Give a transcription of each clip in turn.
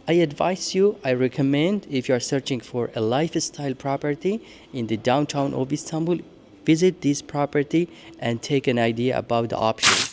I recommend, if you are searching for a lifestyle property in the downtown of Istanbul, visit this property and take an idea about the options.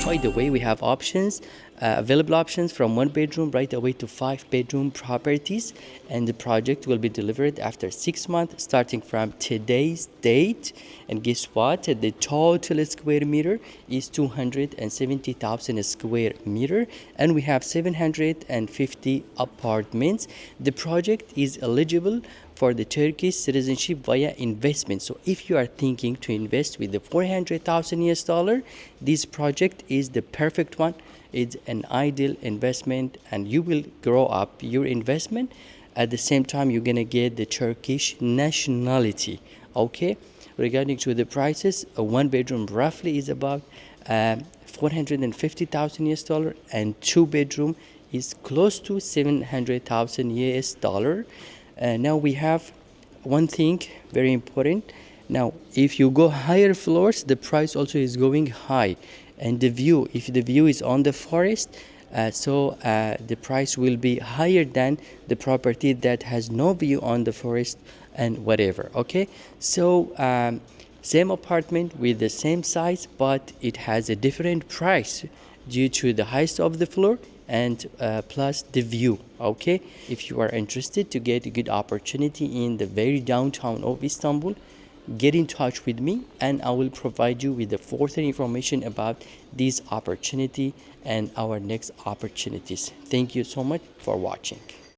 By the way, we have options, available options from 1 bedroom right away to 5 bedroom properties, and the project will be delivered after 6 months starting from today's date. And guess what? The total square meter is 270,000 square meter, and we have 750 apartments. The project is eligible for the Turkish citizenship via investment. So if you are thinking to invest with the 400,000 US dollar, this project is the perfect one. It's an ideal investment, and you will grow up your investment. At the same time, you're gonna get the Turkish nationality. Okay, regarding to the prices, a 1 bedroom roughly is about 450,000 US dollar, and 2 bedroom is close to 700,000 US dollar. Now we have one thing very important. Now, if you go higher floors, the price also is going high, and the view, if the view is on the forest, the price will be higher than the property that has no view on the forest and whatever. Okay, so same apartment with the same size, but it has a different price due to the height of the floor and plus the view. Okay, if you are interested to get a good opportunity in the very downtown of Istanbul, get in touch with me, and I will provide you with the further information about this opportunity and our next opportunities. Thank you so much for watching.